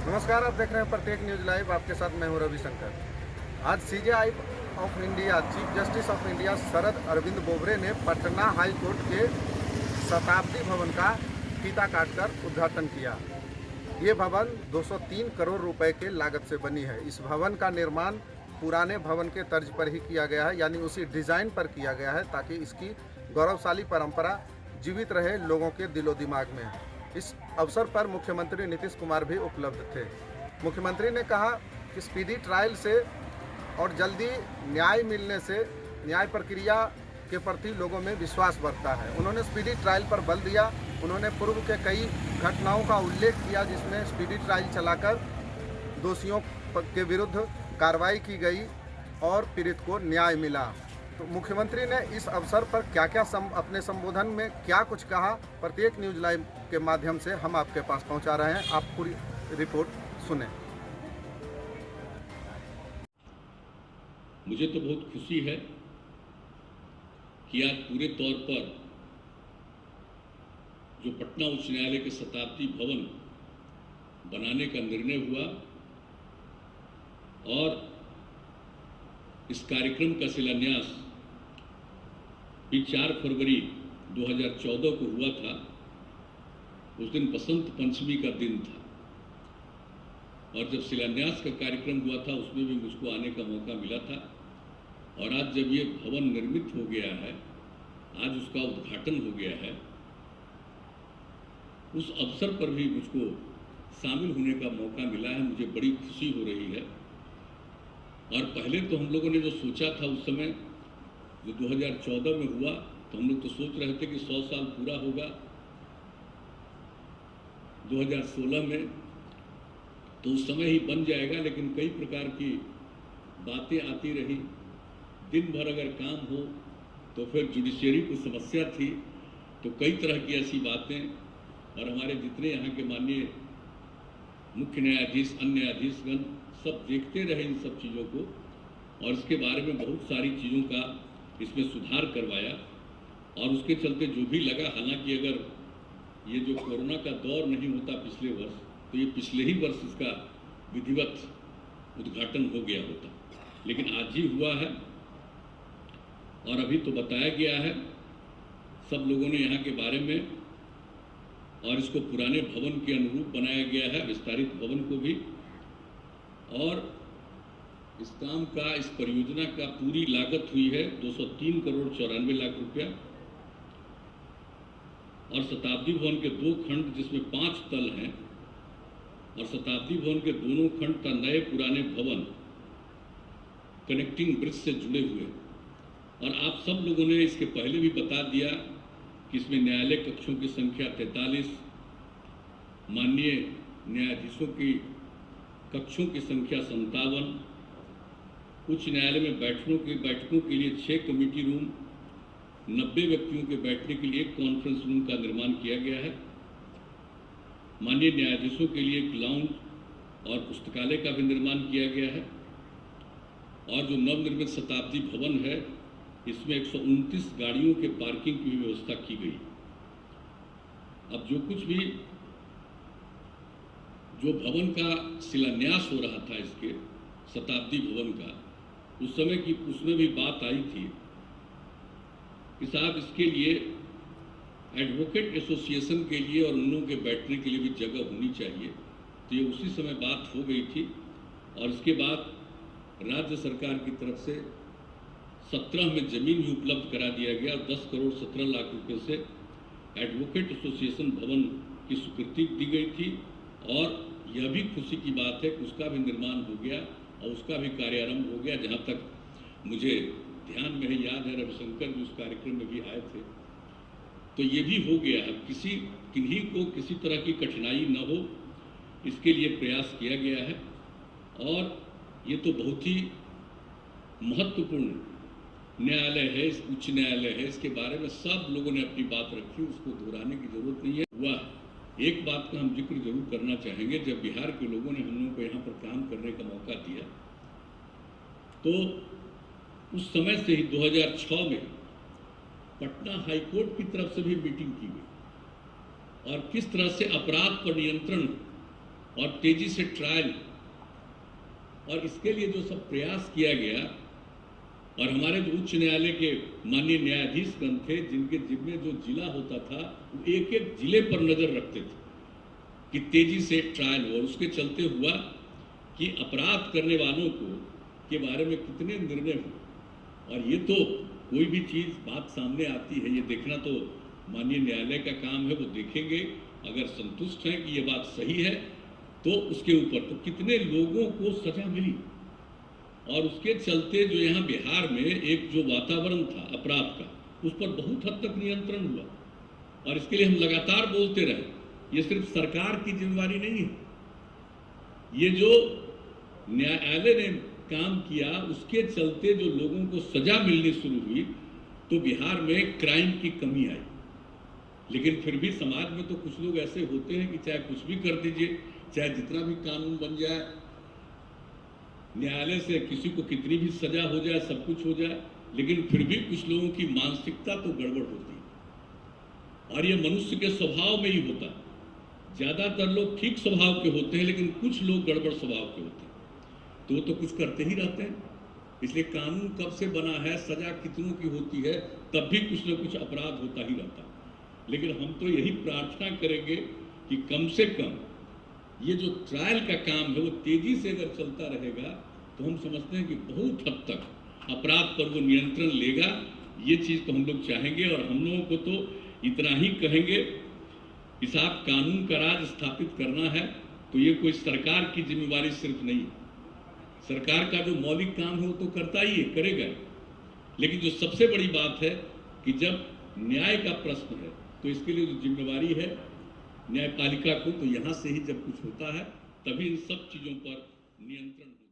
नमस्कार, आप देख रहे हैं प्रत्येक न्यूज लाइव। आपके साथ मैं हूं रविशंकर। आज CJI of India chief justice of India Sharad Arvind Bobde ने पटना हाई कोर्ट के शताब्दी भवन का फीता काटकर उद्घाटन किया। ये भवन 203 करोड़ रुपए के लागत से बनी है। इस भवन का निर्माण पुराने भवन के तर्ज पर ही किया गया है, यानी उसी डिज़ाइन पर किया गया है, ताकि इसकी गौरवशाली परंपरा जीवित रहे लोगों के दिलो दिमाग में। इस अवसर पर मुख्यमंत्री नीतीश कुमार भी उपलब्ध थे। मुख्यमंत्री ने कहा कि स्पीडी ट्रायल से और जल्दी न्याय मिलने से न्याय प्रक्रिया के प्रति लोगों में विश्वास बढ़ता है। उन्होंने स्पीडी ट्रायल पर बल दिया। उन्होंने पूर्व के कई घटनाओं का उल्लेख किया जिसमें स्पीडी ट्रायल चलाकर दोषियों के विरुद्ध कार्रवाई की गई और पीड़ित को न्याय मिला। तो मुख्यमंत्री ने इस अवसर पर क्या क्या अपने संबोधन में क्या कुछ कहा, प्रत्येक न्यूज लाइव के माध्यम से हम आपके पास पहुंचा रहे हैं। आप पूरी रिपोर्ट सुने। मुझे तो बहुत खुशी है कि आज पूरे तौर पर जो पटना उच्च न्यायालय के शताब्दी भवन बनाने का निर्णय हुआ और इस कार्यक्रम का शिलान्यास भी 4 फरवरी 2014 को हुआ था। उस दिन बसंत पंचमी का दिन था और जब शिलान्यास का कार्यक्रम हुआ था उसमें भी मुझको आने का मौका मिला था। और आज जब ये भवन निर्मित हो गया है, आज उसका उद्घाटन हो गया है, उस अवसर पर भी मुझको शामिल होने का मौका मिला है। मुझे बड़ी खुशी हो रही है। और पहले तो हम लोगों ने जो सोचा था उस समय जो 2014 में हुआ, तो हम लोग तो सोच रहे थे कि 100 साल पूरा होगा 2016 में, तो उस समय ही बन जाएगा। लेकिन कई प्रकार की बातें आती रही। दिन भर अगर काम हो तो फिर जुडिशरी को समस्या थी, तो कई तरह की ऐसी बातें, और हमारे जितने यहाँ के माननीय मुख्य न्यायाधीश, अन्य न्यायाधीशगण सब देखते रहे इन सब चीज़ों को, और इसके बारे में बहुत सारी चीज़ों का इसमें सुधार करवाया। और उसके चलते जो भी लगा, हालांकि अगर ये जो कोरोना का दौर नहीं होता पिछले वर्ष, तो ये पिछले ही वर्ष इसका विधिवत उद्घाटन हो गया होता, लेकिन आज ही हुआ है। और अभी तो बताया गया है सब लोगों ने यहाँ के बारे में, और इसको पुराने भवन के अनुरूप बनाया गया है, विस्तारित भवन को भी। और इस काम का, इस परियोजना का पूरी लागत हुई है 203 करोड़ 94 लाख रुपया। और शताब्दी भवन के 2 खंड जिसमें 5 तल हैं, और शताब्दी भवन के दोनों खंड का नए पुराने भवन कनेक्टिंग ब्रिज से जुड़े हुए। और आप सब लोगों ने इसके पहले भी बता दिया कि इसमें न्यायालय कक्षों की संख्या 43, माननीय न्यायाधीशों की कक्षों की संख्या 57, उच्च न्यायालय में बैठकों के लिए 6 कमेटी रूम, 90 व्यक्तियों के बैठने के लिए 1 कॉन्फ्रेंस रूम का निर्माण किया गया है। माननीय न्यायाधीशों के लिए एक लाउंज और पुस्तकालय का भी निर्माण किया गया है। और जो नवनिर्मित शताब्दी भवन है, इसमें 129 गाड़ियों के पार्किंग की व्यवस्था की गई। अब जो कुछ भी जो भवन का शिलान्यास हो रहा था, इसके शताब्दी भवन का, उस समय की उसमें भी बात आई थी कि साहब इसके लिए एडवोकेट एसोसिएशन के लिए और उन लोगों के बैठने के लिए भी जगह होनी चाहिए। तो ये उसी समय बात हो गई थी। और इसके बाद राज्य सरकार की तरफ से 17 में ज़मीन भी उपलब्ध करा दिया गया। 10 करोड़ 17 लाख रुपए से एडवोकेट एसोसिएशन भवन की स्वीकृति दी गई थी। और यह भी खुशी की बात है कि उसका भी निर्माण हो गया और उसका भी कार्यारंभ हो गया। जहाँ तक मुझे ध्यान में है, याद है, रविशंकर जी उस कार्यक्रम में भी आए थे, तो ये भी हो गया है। किन्हीं को किसी तरह की कठिनाई न हो, इसके लिए प्रयास किया गया है। और ये तो बहुत ही महत्वपूर्ण न्यायालय है, इस उच्च न्यायालय है, इसके बारे में सब लोगों ने अपनी बात रखी, उसको दोहराने की जरूरत नहीं है। हुआ एक बात का हम जिक्र जरूर करना चाहेंगे। जब बिहार के लोगों ने हम लोगों को यहाँ पर काम करने का मौका दिया, तो उस समय से ही 2006 में पटना हाईकोर्ट की तरफ से भी मीटिंग की गई और किस तरह से अपराध पर नियंत्रण और तेजी से ट्रायल, और इसके लिए जो सब प्रयास किया गया, और हमारे जो उच्च न्यायालय के माननीय न्यायाधीशगण थे जिनके जिम्मे जो जिला होता था, वो एक एक जिले पर नजर रखते थे कि तेजी से ट्रायल हो, और उसके चलते हुआ कि अपराध करने वालों को के बारे में कितने निर्णय हो। और ये तो कोई भी चीज बात सामने आती है, ये देखना तो माननीय न्यायालय का काम है, वो देखेंगे। अगर संतुष्ट हैं कि ये बात सही है तो उसके ऊपर तो कितने लोगों को सजा मिली, और उसके चलते जो यहाँ बिहार में एक जो वातावरण था अपराध का, उस पर बहुत हद तक नियंत्रण हुआ। और इसके लिए हम लगातार बोलते रहे, ये सिर्फ सरकार की जिम्मेदारी नहीं है, ये जो न्यायालय ने काम किया उसके चलते जो लोगों को सजा मिलनी शुरू हुई, तो बिहार में क्राइम की कमी आई। लेकिन फिर भी समाज में तो कुछ लोग ऐसे होते हैं कि चाहे कुछ भी कर दीजिए, चाहे जितना भी कानून बन जाए, न्यायालय से किसी को कितनी भी सजा हो जाए, सब कुछ हो जाए, लेकिन फिर भी कुछ लोगों की मानसिकता तो गड़बड़ होती है। और ये मनुष्य के स्वभाव में ही होता है। ज्यादातर लोग ठीक स्वभाव के होते हैं, लेकिन कुछ लोग गड़बड़ स्वभाव के होते हैं, तो वो तो कुछ करते ही रहते हैं। इसलिए कानून कब से बना है, सजा कितनों की होती है, तब भी कुछ न कुछ अपराध होता ही रहता है। लेकिन हम तो यही प्रार्थना करेंगे कि कम से कम ये जो ट्रायल का काम है वो तेजी से अगर चलता रहेगा तो हम समझते हैं कि बहुत हद तक अपराध पर वो नियंत्रण लेगा। ये चीज तो हम लोग चाहेंगे, और हम लोगों को तो इतना ही कहेंगे कि साहब, कानून का राज स्थापित करना है तो ये कोई सरकार की जिम्मेवारी सिर्फ नहीं है। सरकार का जो मौलिक काम है वो तो करता ही है, करेगा, लेकिन जो सबसे बड़ी बात है कि जब न्याय का प्रश्न है तो इसके लिए जो जिम्मेवारी है न्यायपालिका को, तो यहाँ से ही जब कुछ होता है तभी इन सब चीजों पर नियंत्रण होता है।